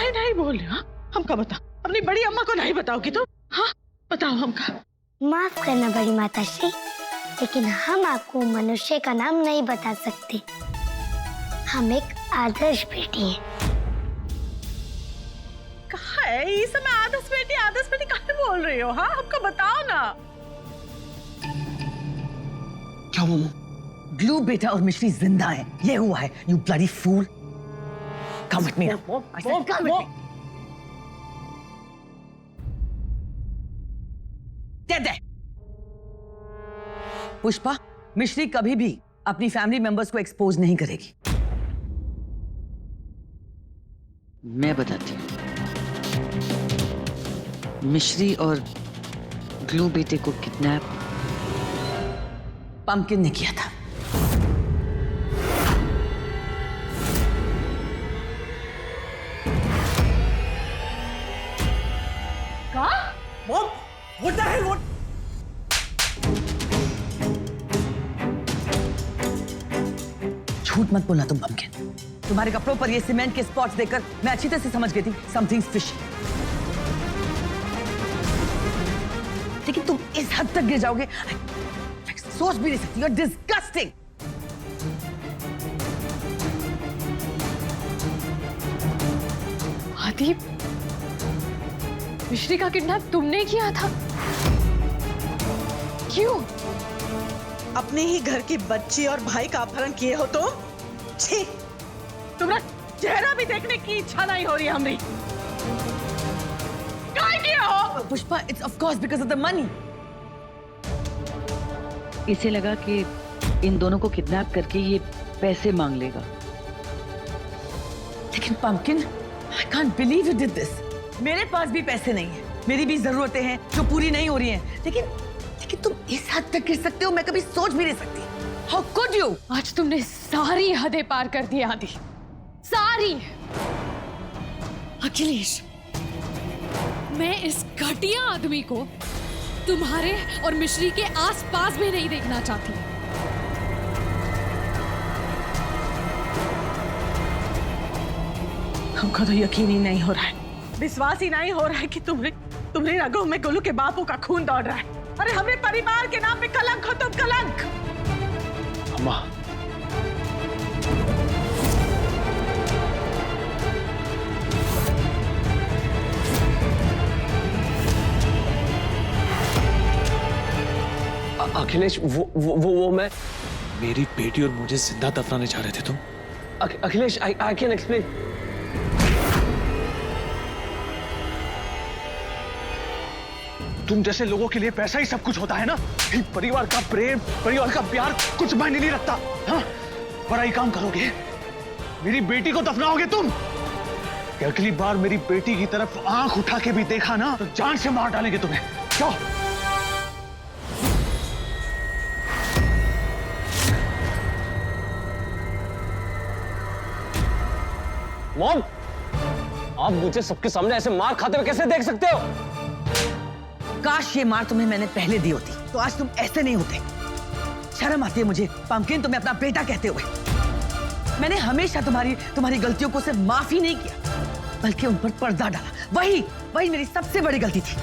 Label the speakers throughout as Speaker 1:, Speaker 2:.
Speaker 1: काहे नहीं बोल रहे? हाँ, हमका बताओ, अपनी बड़ी अम्मा को नहीं बताओगी तुम? हाँ बताओ हमका।
Speaker 2: माफ करना बड़ी माताश्री, लेकिन हम आपको मनुष्य का नाम नहीं बता सकते। हम एक आदर्श बेटी हैं।
Speaker 1: कहा है ये समय आदर्श बेटी काहे बोल रही हो? हाँ हमको बताओ ना।
Speaker 3: क्या वो ग्लू बेटा और मिश्री जिंदा है? ये हुआ है। You bloody fool! Come with me now. I said come with me. दे। पुष्पा, मिश्री कभी भी अपनी फैमिली मेंबर्स को एक्सपोज नहीं करेगी।
Speaker 4: मैं बताती हूँ। मिश्री और ग्लू बेटे को किडनैप
Speaker 3: पंपकिन ने किया था।
Speaker 5: Mom, what the hell? What?
Speaker 3: झूठ मत बोलना तुम पंपकिन। तुम्हारे कपड़ों पर ये सीमेंट के स्पॉट्स देखकर मैं अच्छी तरह से समझ गई थी समथिंग्स फिशी। लेकिन तुम इस हद तक गिर जाओगे सोच भी नहीं सकती। You're disgusting.
Speaker 6: आदि, मिश्री का किडनैप तुमने किया था? क्यों?
Speaker 1: अपने ही घर की बच्ची और भाई का अपहरण किए हो तुम? छी, तुम्हारा चेहरा भी देखने की इच्छा नहीं हो रही हमारी। क्या किया हो?
Speaker 3: Pushpa, it's of course because of the money.
Speaker 4: इसे लगा कि इन दोनों को किडनैप करके ये पैसे मांग लेगा।
Speaker 3: लेकिन pumpkin, I can't believe you did this. मेरे पास भी पैसे नहीं हैं, मेरी भी जरूरतें हैं जो पूरी नहीं हो रही हैं। लेकिन तुम इस हद तक गिर सकते हो, मैं कभी सोच भी नहीं सकती। How could you?
Speaker 6: आज तुमने सारी हदें पार कर दी आदि, सारी। अखिलेश, मैं इस घटिया आदमी को तुम्हारे और मिश्री के आसपास भी नहीं देखना चाहती।
Speaker 1: हमको तो यकीन ही नहीं हो रहा है, विश्वास ही नहीं हो रहा है कि तुम्हारी रगों में गोलू के बापू का खून दौड़ रहा है। अरे हमें परिवार के नाम पे कलंक हो तुम, कलंक।
Speaker 5: अम्मा, अखिलेश, वो मैं मेरी बेटी और मुझे जिंदा दफनाने जा रहे थे तुम। Akhilesh, I can explain. तुम जैसे लोगों के लिए पैसा ही सब कुछ होता है ना। परिवार का प्रेम, परिवार का प्यार कुछ मायने नहीं रखता। हाँ, बड़ा ही काम करोगे, मेरी बेटी को दफनाओगे तुम। अगली बार मेरी बेटी की तरफ आंख उठा के भी देखा ना तो जान से मार डालेंगे तुम्हें। जाओ। मॉम, आप मुझे सबके सामने ऐसे मार खाते हुए कैसे देख सकते हो?
Speaker 3: काश ये मार तुम्हें मैंने पहले दी होती तो आज तुम ऐसे नहीं होते। शर्म आती है मुझे पंपकिन, तुम्हें अपना बेटा कहते हुए। मैंने हमेशा तुम्हारी गलतियों को सिर्फ माफ ही नहीं किया बल्कि उन पर पर्दा डाला। वही मेरी सबसे बड़ी गलती थी।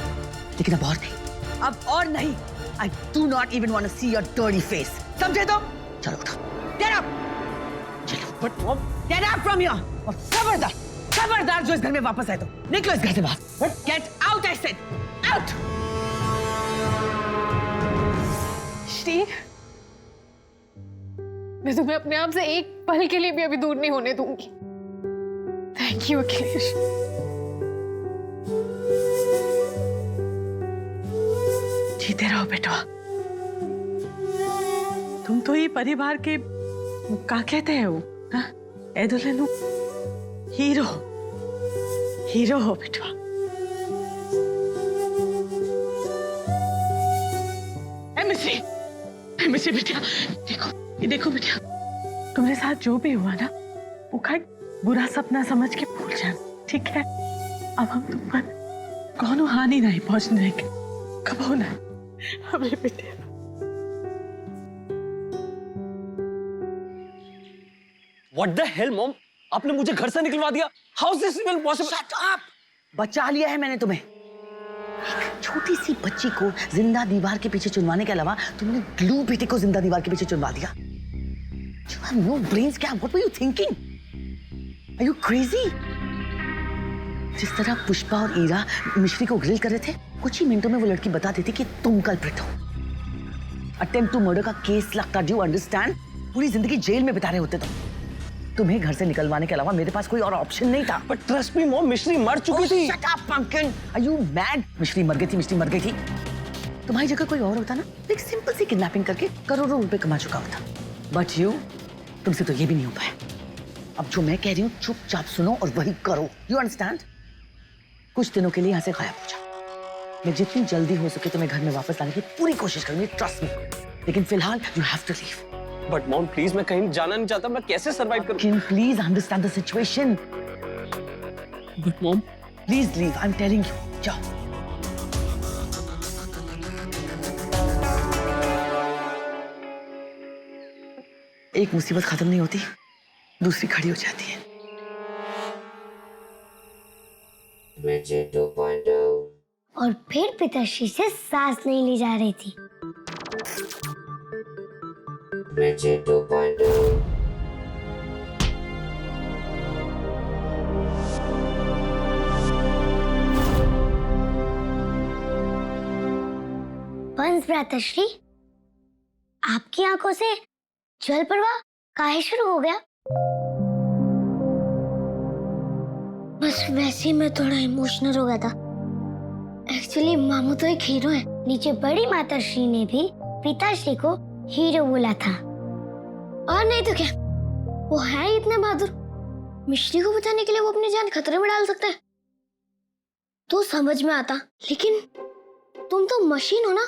Speaker 3: लेकिन अब और नहीं। I do not even want to see your dirty face. समझे तो? चलो उठो, get up. चलो, but mom, get up from here. और खबरदार जो इस घर में वापस आए तो निकलो इस घर से बाहर। Get out, I said. Out.
Speaker 6: Shri, मैं तुम्हें अपने आप से एक पल के लिए भी अभी दूर नहीं होने दूंगी। Thank you Akhilesh.
Speaker 1: जीते रहो बेटा। तुम तो ये परिवार के क्या कहते हैं वो, हाँ? ए दुल्हन, हीरो हो बेटा। मिश्री बेटा, देखो बेटा, तुम्हारे साथ जो भी हुआ ना वो का बुरा सपना समझ के भूल जाना, ठीक है? अब हम तुम पर कौन हानि नहीं पहुंचने देंगे, कबो ना हमें बेटे।
Speaker 5: What the hell, mom?
Speaker 7: आपने मुझे घर से निकलवा दिया। How is this even possible?
Speaker 3: Shut up! बचा लिया है मैंने तुम्हें। एक छोटी सी बच्ची को जिंदा दीवार के पीछे चुनवाने के अलावा तुमने ग्लू बेटे को जिंदा दीवार के पीछे चुनवा दिया। You have no brains क्या? What were you thinking? Are you crazy? जिस तरह पुष्पा और ईरा मिश्री को ग्रिल कर रहे थे, कुछ ही मिनटों में वो लड़की बता देती कि तुम कल्प्रिट हो। अटेम्प्ट टू मर्डर का केस लगता, डू यू अंडरस्टैंड? पूरी जिंदगी जेल में बिता रहे होते तुम। तुम्हें घर से निकलवाने के अलावा मेरे पास कोई और ऑप्शन नहीं था।
Speaker 7: बट ट्रस्ट मी मॉम, मिश्री मर चुकी थी।
Speaker 3: शट अप पंकन, आर यू मैड? मिश्री मर गई थी। तुम्हारी जगह कोई और होता ना, एक सिंपल सी किडनैपिंग करके करोड़ों रुपए कमा चुका होता। बट यू, तुमसे तो ये भी नहीं हो पाया। अब जो मैं कह रही हूँ चुपचाप सुनो और वही करो। You understand? कुछ दिनों के लिए यहाँ से गायब हो जाओ। मैं जितनी जल्दी हो सके तुम्हें घर में वापस लाने की पूरी कोशिश करूंगी, ट्रस्ट मी। लेकिन फिलहाल you have to leave.
Speaker 7: But mom please, मैं कहीं जाना नहीं चाहता। मैं कैसे सरवाइव करूं?
Speaker 3: Can please understand the situation?
Speaker 7: But mom,
Speaker 3: Please leave. I'm telling you. जाओ। एक मुसीबत खत्म नहीं होती, दूसरी खड़ी हो जाती है।
Speaker 2: और फिर पिताश्री से सांस नहीं ली जा रही थी। वंश भ्राताश्री, आपकी आंखों से जल प्रवाह काहे शुरू हो गया? बस वैसे ही मैं थोड़ा इमोशनल हो गया था। एक्चुअली मामू तो एक हीरो है। नीचे बड़ी माताश्री ने भी पिताश्री को हीरो बोला था। और नहीं तो क्या, वो है इतने बहादुर। मिश्री को बचाने के लिए वो अपनी जान खतरे में डाल सकता है तो समझ में आता, लेकिन तुम तो मशीन हो ना।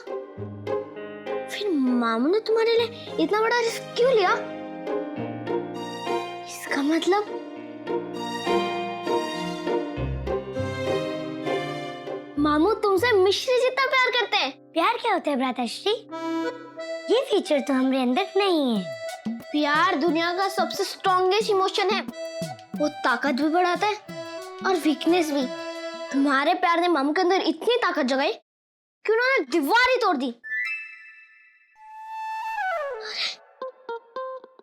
Speaker 2: फिर मामू ने तुम्हारे लिए इतना बड़ा रिस्क क्यों लिया? इसका मतलब मामू तुमसे मिश्री जितना प्यार करते हैं। प्यार क्या होता है भ्राताश्री? ये फीचर तो हमारे अंदर नहीं है। प्यार दुनिया का सबसे स्ट्रॉन्गेस्ट इमोशन है। वो ताकत भी बढ़ाता है और वीकनेस भी। तुम्हारे प्यार ने मामू के अंदर इतनी ताकत जगाई कि उन्होंने दीवार ही तोड़ दी।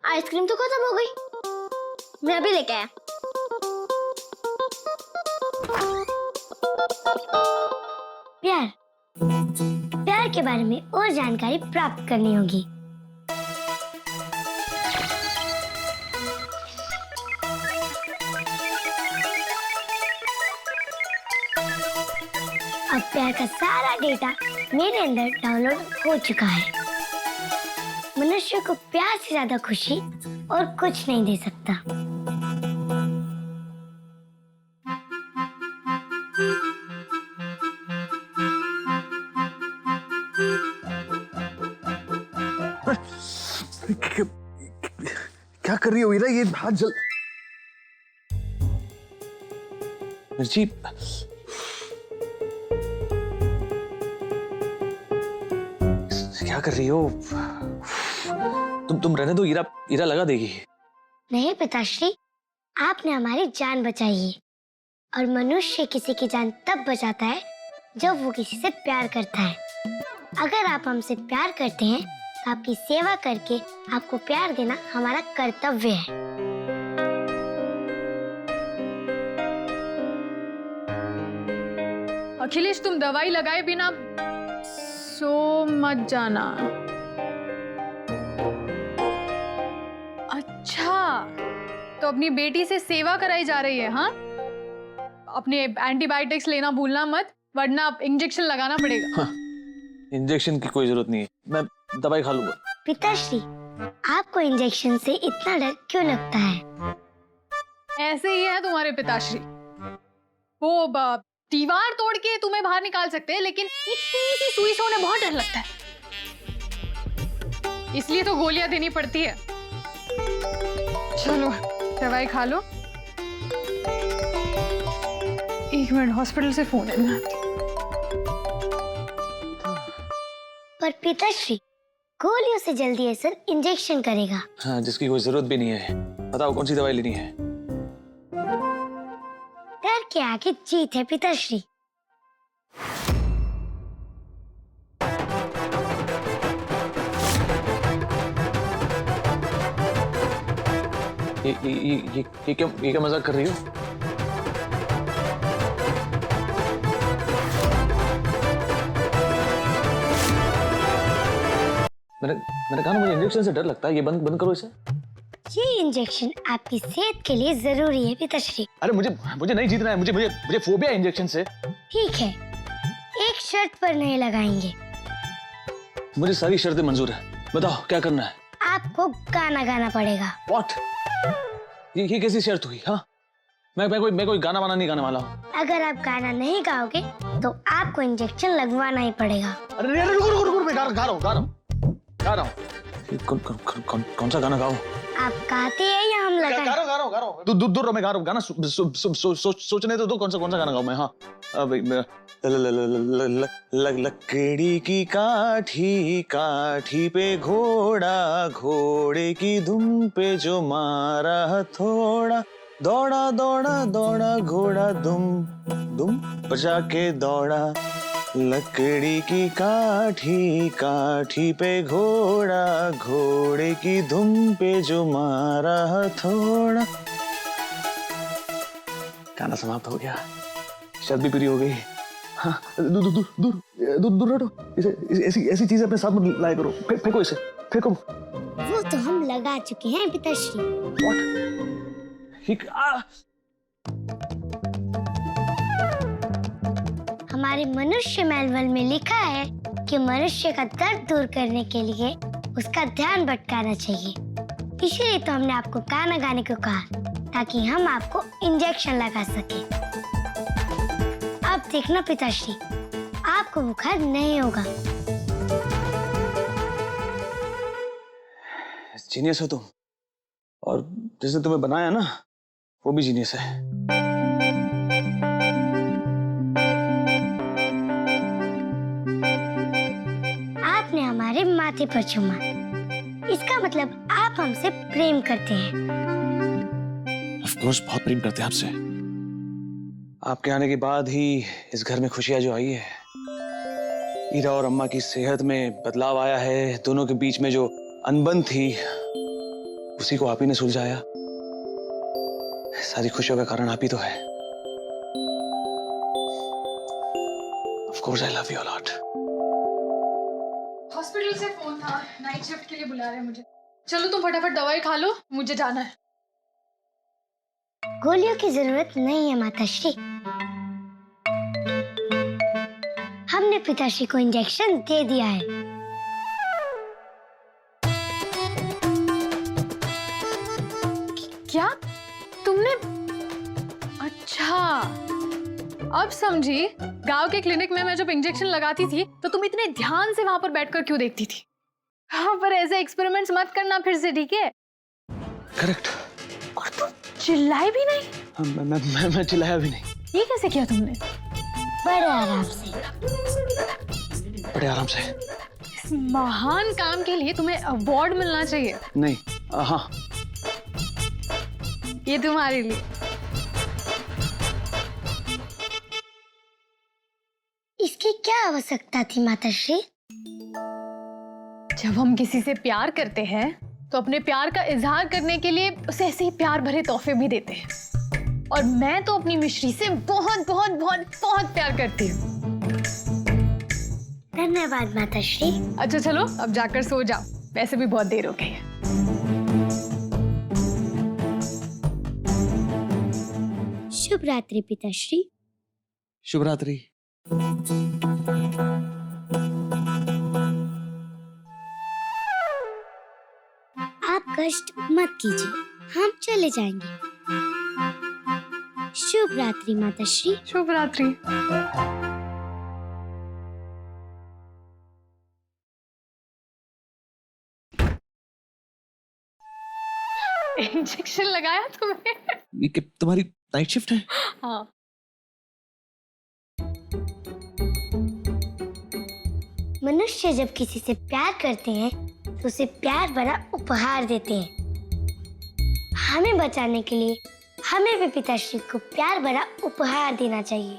Speaker 2: आइसक्रीम तो खत्म हो गई, मैं अभी लेके आया। प्यार के बारे में और जानकारी प्राप्त करनी होगी। अब प्यार का सारा डेटा मेरे अंदर डाउनलोड हो चुका है। मनुष्य को प्यार से ज्यादा खुशी और कुछ नहीं दे सकता।
Speaker 5: क्या कर रही हो ईरा? ये हाथ जल।
Speaker 7: मिर्ची, क्या कर रही हो? तुम रहने दो, ईरा लगा देगी।
Speaker 2: नहीं पिताश्री, आपने हमारी जान बचाई है। और मनुष्य किसी की जान तब बचाता है जब वो किसी से प्यार करता है। अगर आप हमसे प्यार करते हैं तो आपकी सेवा करके आपको प्यार देना हमारा कर्तव्य है।
Speaker 6: अखिलेश, तुम दवाई लगाए बिना सो मत जाना। अच्छा, तो अपनी बेटी से सेवा कराई जा रही है? हाँ, अपने एंटीबायोटिक्स लेना भूलना मत, वरना इंजेक्शन लगाना पड़ेगा।
Speaker 7: हाँ, इंजेक्शन की कोई जरूरत नहीं है, मैं दवाई खा लूंगा।
Speaker 2: पिताश्री, आपको इंजेक्शन से इतना डर क्यों लगता है?
Speaker 6: ऐसे ही है तुम्हारे पिताश्री। वो दीवार तोड़ के तुम्हें बाहर निकाल सकते हैं, लेकिन इतनी सी सुई से उन्हें बहुत डर लगता है, इसलिए तो गोलियां देनी पड़ती है। चलो दवाई खा लो। 1 मिनट, हॉस्पिटल से फोन है।
Speaker 2: पर पिताश्री, गोलियों से जल्दी असर इंजेक्शन करेगा।
Speaker 7: हाँ, जिसकी कोई जरूरत भी नहीं है। बताओ कौन सी दवाई लेनी है?
Speaker 2: के आगे जीत है पिताश्री।
Speaker 7: ये क्या मजाक कर रही हो? मैंने कहा ना मुझे इंजेक्शन से डर लगता है, ये बंद करो इसे।
Speaker 2: ये इंजेक्शन आपकी सेहत के लिए जरूरी है पिताश्री।
Speaker 5: अरे मुझे नहीं जीतना है, मुझे फोबिया है इंजेक्शन से।
Speaker 2: ठीक है, एक शर्त पर नहीं लगाएंगे।
Speaker 7: मुझे सारी शर्तें मंजूर है, बताओ क्या करना है?
Speaker 2: आपको गाना गाना पड़ेगा।
Speaker 7: What? ये कैसी शर्त हुई? हाँ, मैं कोई गाना वाना नहीं गाने वाला हूँ।
Speaker 2: अगर आप गाना नहीं गाओगे तो आपको इंजेक्शन लगवाना ही पड़ेगा।
Speaker 5: अरे रुको, मैं गा रहा हूँ।
Speaker 7: कौन सा गाना गाऊं?
Speaker 2: आप गाते हैं या हम लगाएं?
Speaker 5: गा रहा हूँ। दूर रहो, मैं गा रहा हूँ गाना। सोचने तो दो कौन सा गाना गाऊं मैं। हाँ, लकड़ी की काठी पे घोड़ा, घोड़े की दुम पे जो मारा थोड़ा, दौड़ा घोड़ा दुम बजा के दौड़ा, लकड़ी की काठी पे घोड़ा, घोड़े की धुन पे जो मारा थोड़ा। गाना समाप्त हो गया, शर्त भी पूरी हो गई। हाँ, दूर हटो। ऐसी चीजें अपने साथ में लाया करो। फेंको इसे, फेंको।
Speaker 2: वो तो हम लगा चुके हैं पिताश्री। हमारे मनुष्य मैनुअल में लिखा है कि मनुष्य का दर्द दूर करने के लिए उसका ध्यान भटकाना चाहिए। इसीलिए तो हमने आपको गाना गाने को कहा, ताकि हम आपको इंजेक्शन लगा सके। अब देखना पिताश्री, आपको बुखार नहीं होगा।
Speaker 7: जीनियस हो तुम, और जिसने तुम्हें बनाया ना वो भी जीनियस है।
Speaker 2: आपने हमारे माथे पर चूमा, इसका मतलब आप हमसे प्रेम करते हैं।
Speaker 7: ऑफ कोर्स बहुत प्रेम करते हैं आपसे। आपके आने के बाद ही इस घर में खुशियां जो आई है, ईरा और अम्मा की सेहत में बदलाव आया है। दोनों के बीच में जो अनबन थी उसी को आप ही ने सुलझाया। सारी खुशियों का कारण आप ही तो है। Of course I love you a lot.
Speaker 6: Hospital से फोन था, नाइट शिफ्ट के लिए बुला रहे हैं मुझे। चलो तुम फटाफट दवाई खा लो, मुझे जाना है।
Speaker 2: गोलियों की जरूरत नहीं है माताश्री, हमने पिताश्री को इंजेक्शन दे दिया है।
Speaker 6: क्या तुमने? अच्छा, अब समझी। गांव के क्लिनिक में मैं जब इंजेक्शन लगाती थी तो तुम इतने ध्यान से वहां पर बैठकर क्यों देखती थी? हाँ, पर ऐसे एक्सपेरिमेंट्स मत करना फिर से, ठीक है?
Speaker 7: करेक्ट।
Speaker 6: और तुम चिल्लाए भी नहीं?
Speaker 7: मैं चिल्लाया भी नहीं।
Speaker 6: ये कैसे किया तुमने?
Speaker 2: बड़े आराम से।
Speaker 7: बड़े आराम से।
Speaker 6: इस महान काम के लिए तुम्हें अवार्ड मिलना चाहिए।
Speaker 7: नहीं, हाँ,
Speaker 6: ये तुम्हारे लिए।
Speaker 2: इसकी क्या आवश्यकता थी माताश्री?
Speaker 6: जब हम किसी से प्यार करते हैं तो अपने प्यार का इजहार करने के लिए उसे ऐसे ही प्यार भरे तोहफे भी देते हैं। और मैं तो अपनी मिश्री से बहुत बहुत बहुत बहुत प्यार करती हूँ।
Speaker 2: धन्यवाद माताश्री।
Speaker 6: अच्छा चलो अब जाकर सो जाओ, वैसे भी बहुत देर हो गई है।
Speaker 2: शुभ रात्रि पिताश्री।
Speaker 7: शुभ रात्रि।
Speaker 2: आप कष्ट मत कीजिए, हम चले जाएंगे। शुभ रात्रि माताश्री।
Speaker 6: शुभ रात्रि। इंजेक्शन लगाया तुमने?
Speaker 7: ये कि तुम्हारी नाइट शिफ्ट है?
Speaker 6: हाँ।
Speaker 2: मनुष्य जब किसी से प्यार करते हैं तो उसे प्यार भरा उपहार देते हैं। हमें बचाने के लिए हमें भी पिताश्री को प्यार भरा उपहार देना चाहिए।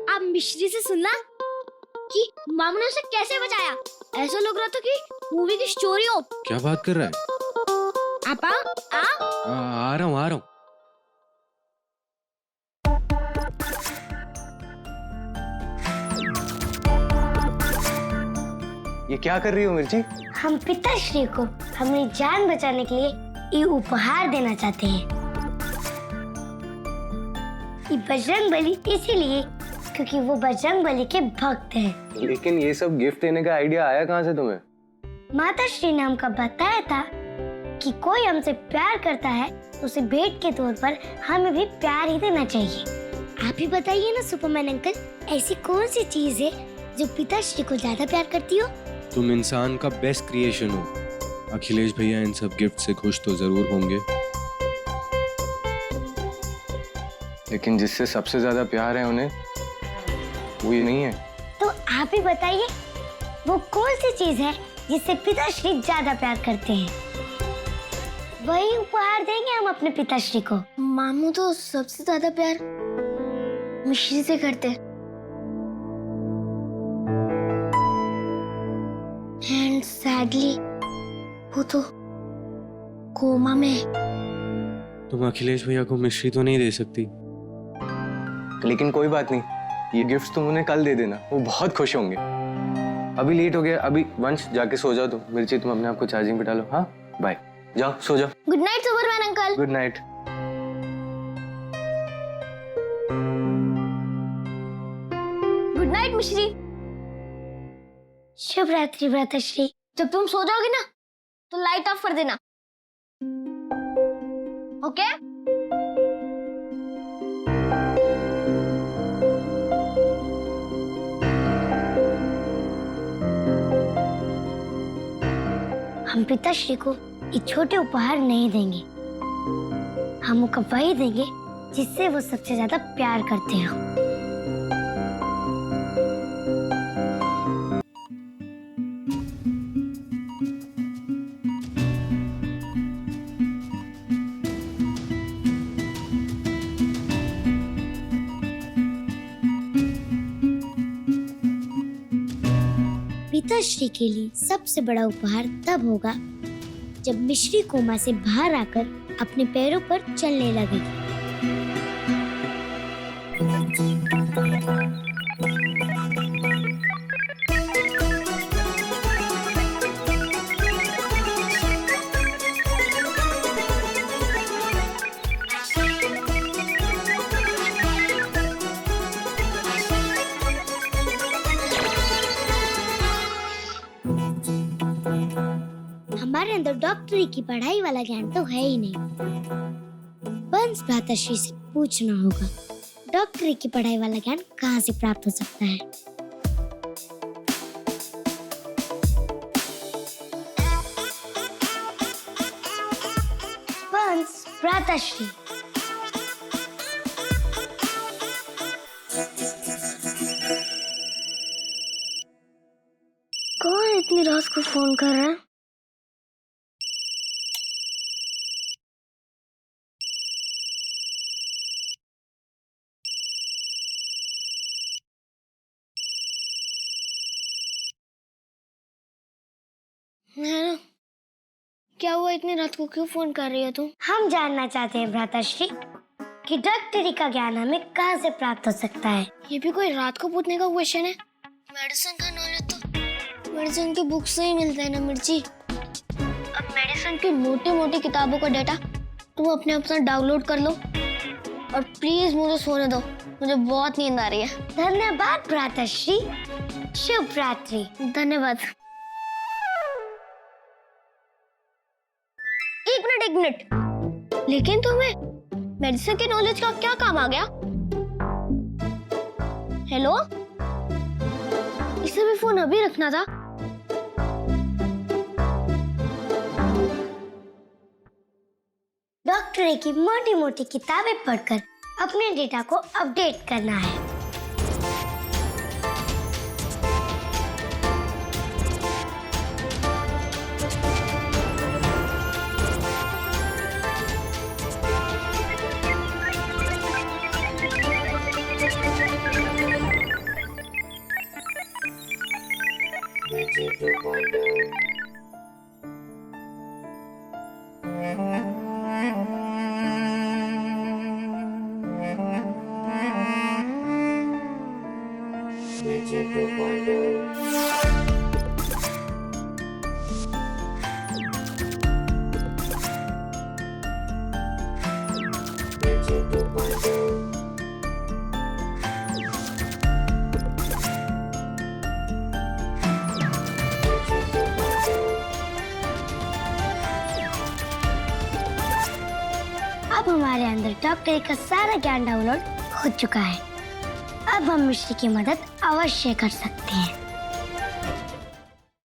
Speaker 2: आप मिश्री से सुनना कि मामू ने उसे कैसे बचाया। ऐसा लग रहा था कि मूवी की स्टोरी हो।
Speaker 8: क्या बात कर रहा है?
Speaker 2: आपा
Speaker 8: आ रहा हूँ।
Speaker 7: ये क्या कर रही हो मिर्ची?
Speaker 2: हम पिताश्री को अपनी जान बचाने के लिए ये उपहार देना चाहते हैं। ये बजरंगबली इसीलिए क्योंकि वो बजरंगबली के भक्त हैं।
Speaker 7: लेकिन ये सब गिफ्ट देने का आइडिया आया कहाँ से तुम्हें?
Speaker 2: माता श्री ने हमको बताया था कि कोई हमसे प्यार करता है तो उसे भेंट के तौर पर हमें भी प्यार ही देना चाहिए। आप ही बताइए ना सुपरमैन अंकल, ऐसी कौन सी चीज है जो पिताश्री को ज्यादा प्यार करती हो?
Speaker 8: तुम इंसान का बेस्ट क्रिएशन हो। अखिलेश भैया इन सब गिफ्ट से खुश तो जरूर होंगे,
Speaker 7: लेकिन जिससे सबसे ज्यादा प्यार है उन्हें, वो ये नहीं है।
Speaker 2: तो आप ही बताइए वो कौन सी चीज है जिससे पिताश्री ज्यादा प्यार करते हैं? वही उपहार देंगे हम अपने पिताश्री को। मामू तो सबसे ज्यादा प्यार मिश्री से करते हैं। एंड सैडली वो तो कोमा में है।
Speaker 8: तुम अखिलेश भैया को मिश्री तो नहीं दे सकती।
Speaker 7: लेकिन कोई बात नहीं, ये गिफ्ट तुम उन्हें कल दे देना, वो बहुत खुश होंगे। अभी लेट हो गया, अभी वंश जाके सो जाओ तुम। मिर्ची तुम अपने आप को चार्जिंग पे डालो। हाँ बाय, जाओ सो जाओ।
Speaker 2: Good night Superman uncle.
Speaker 7: Good night.
Speaker 2: Good night मिश्री। शुभ रात्रि भ्राताश्री। जब तुम सो जाओगे ना तो लाइट ऑफ कर देना, ओके? हम पिताश्री को ये छोटे उपहार नहीं देंगे, हम उनको वही देंगे जिससे वो सबसे ज्यादा प्यार करते हो। पिताश्री के लिए सबसे बड़ा उपहार तब होगा जब मिश्री कोमा से बाहर आकर अपने पैरों पर चलने लगेगी। हमारे अंदर डॉक्टरी की पढ़ाई वाला ज्ञान तो है ही नहीं। बंस भ्राताश्री से पूछना होगा डॉक्टरी की पढ़ाई वाला ज्ञान कहाँ से प्राप्त हो सकता है। बंस भ्राताश्री। कौन इतनी रात को फोन कर रहा है? है क्या हुआ, इतनी रात को क्यों फोन कर रही हो तुम? हम जानना चाहते हैं भ्राताश्री कि डॉक्टरी का ज्ञान हमें कहाँ से प्राप्त हो सकता है। ये भी कोई रात को पूछने का क्वेश्चन है? मेडिसिन का नॉलेज तो मेडिसिन की बुक से ही मिलता है ना मिर्ची। अब मेडिसिन की मोटी मोटी किताबों का डेटा तुम अपने आप से डाउनलोड कर लो और प्लीज मुझे सोने दो, मुझे बहुत नींद आ रही है। धन्यवाद भ्राताश्री, शुभ रात्रि। धन्यवाद। एक मिनट, लेकिन तुम्हें मेडिसिन के नॉलेज का क्या काम आ गया? हेलो, इसे भी फोन अभी रखना था। डॉक्टरी की मोटी मोटी किताबें पढ़कर अपने डेटा को अपडेट करना है। अब हमारे अंदर डॉक्टर का सारा ज्ञान डाउनलोड हो चुका है। अब हम मिश्री की मदद अवश्य कर सकते हैं।